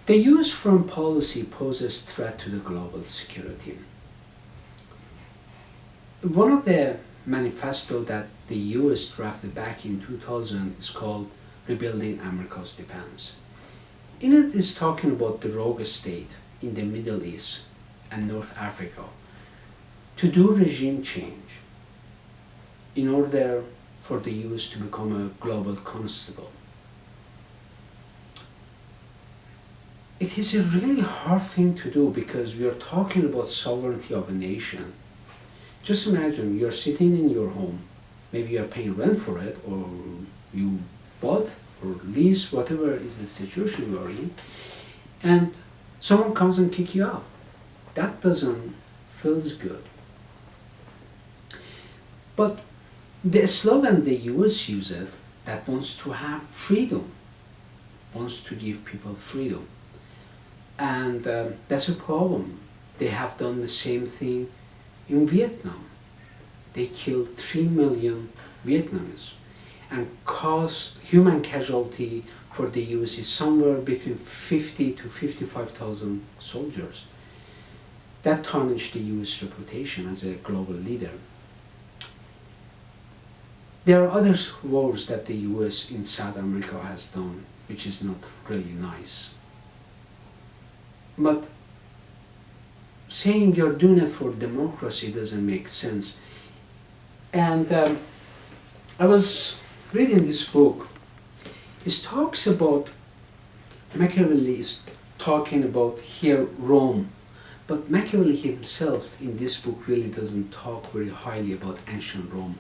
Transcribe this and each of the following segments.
The US foreign policy poses threat to the global security. One of the manifesto that the US drafted back in 2000 is called Rebuilding America's Defense. In it is talking about the rogue state in the Middle East and North Africa to do regime change in order for the US to become a global constable. It is a really hard thing to do because we are talking about sovereignty of a nation. Just imagine you're sitting in your home, maybe you're paying rent for it, or you bought or lease, whatever is the situation you're in, and someone comes and kick you out. That doesn't feel good. But the slogan the US uses that wants to have freedom, wants to give people freedom. And that's a problem. They have done the same thing in Vietnam. They killed 3 million Vietnamese and caused human casualty for the US is somewhere between 50 to 55,000 soldiers. That tarnished the US reputation as a global leader. There are other wars that the US in South America has done, which is not really nice. But saying you're doing it for democracy doesn't make sense. And I was reading this book. It talks about, Machiavelli is talking about here Rome, but Machiavelli himself in this book really doesn't talk very highly about ancient Rome.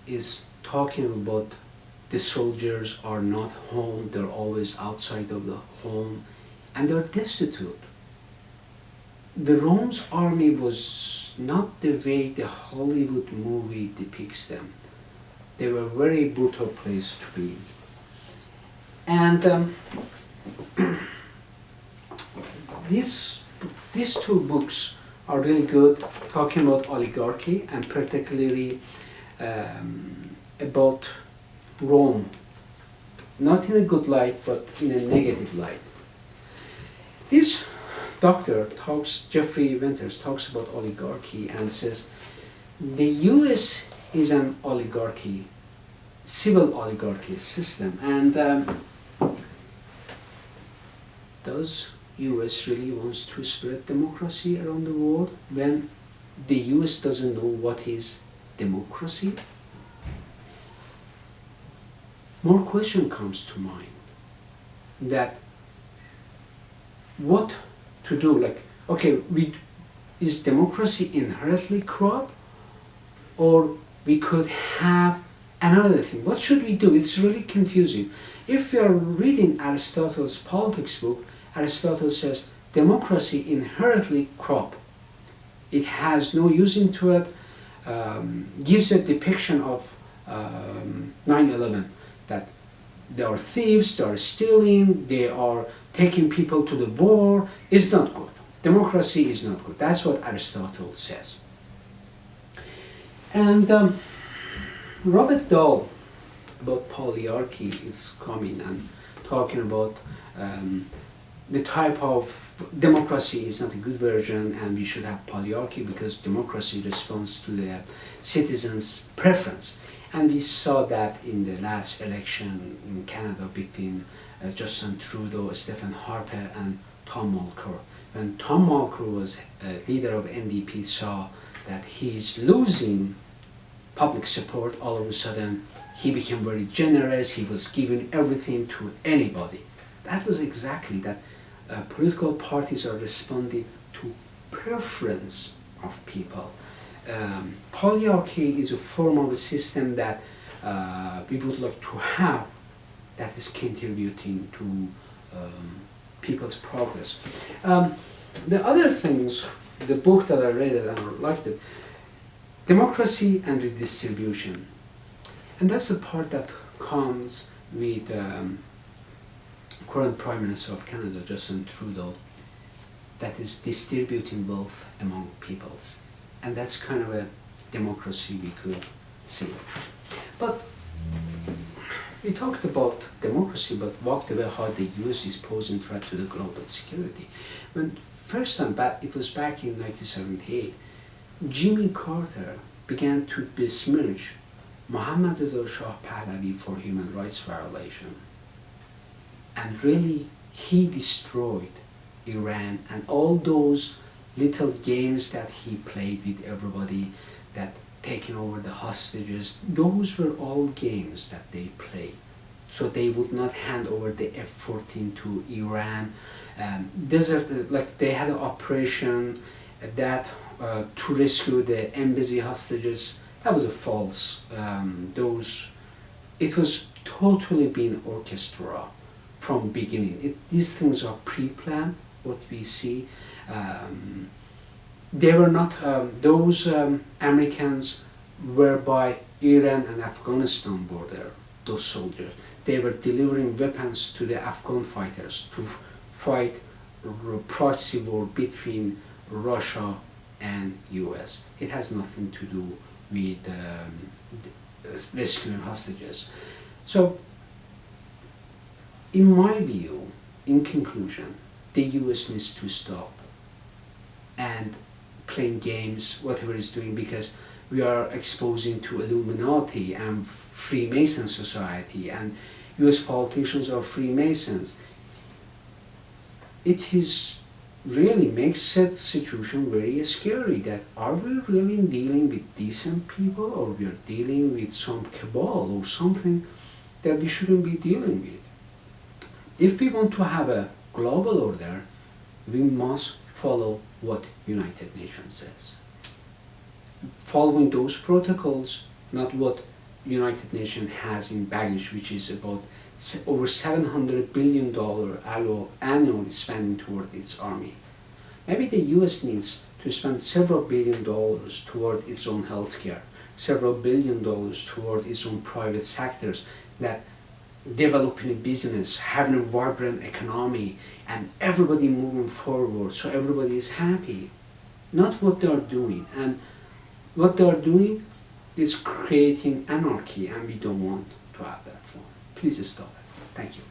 Is talking about the soldiers are not home, they're always outside of the home, and they're destitute. The Rome's army was not the way the Hollywood movie depicts them. They were a very brutal place to be. And these two books are really good, talking about oligarchy and particularly about Rome. Not in a good light, but in a negative light. This doctor talks, Jeffrey Winters, talks about oligarchy and says the US is an oligarchy, civil oligarchy system. And does US really wants to spread democracy around the world when the US doesn't know what is democracy? More question comes to mind that what to do, like, okay, is democracy inherently corrupt, or we could have another thing? What should we do? It's really confusing. If you are reading Aristotle's politics book, Aristotle says democracy inherently corrupt. It has no use into it, gives a depiction of 9/11, that they are thieves, they are stealing, they are taking people to the war. It's not good. Democracy is not good. That's what Aristotle says. And Robert Dahl, about polyarchy, is coming and talking about the type of democracy is not a good version and we should have polyarchy because democracy responds to the citizens' preference. And we saw that in the last election in Canada between Justin Trudeau, Stephen Harper, and Tom Mulcair. When Tom Mulcair was leader of NDP, saw that he's losing public support, all of a sudden he became very generous, he was giving everything to anybody. That was exactly that political parties are responding to preference of people. Polyarchy is a form of a system that we would like to have that is contributing to people's progress. The other things, the book that I read and I liked it, Democracy and Redistribution. And that's the part that comes with current Prime Minister of Canada, Justin Trudeau, that is distributing wealth among peoples. And that's kind of a democracy we could see. But We talked about democracy, but walked away how the US is posing threat to the global security. When first time back, it was back in 1978, Jimmy Carter began to besmirch Mohammad Reza Shah Pahlavi for human rights violation. And really, he destroyed Iran and all those little games that he played with everybody, that taking over the hostages, those were all games that they played. So they would not hand over the F-14 to Iran. Like they had an operation that to rescue the embassy hostages. That was a false. It was totally been orchestra from beginning. These things are pre-planned. What we see. They were not, those Americans were by Iran and Afghanistan border, those soldiers. They were delivering weapons to the Afghan fighters to fight proxy war between Russia and US. It has nothing to do with rescuing hostages. So, in my view, in conclusion, the US needs to stop and playing games, whatever it's doing, because we are exposing to Illuminati and Freemason society, and US politicians are Freemasons. It is really makes that situation very scary, that are we really dealing with decent people, or we are dealing with some cabal or something that we shouldn't be dealing with. If we want to have a global order, we must follow what United Nations says. Following those protocols, not what United Nations has in baggage, which is about over $700 billion annually spending toward its army. Maybe the US needs to spend several $billion toward its own healthcare, several $billion toward its own private sectors, that developing a business, having a vibrant economy, and everybody moving forward so everybody is happy. Not what they are doing. And what they are doing is creating anarchy, and we don't want to have that one. Please stop it. Thank you.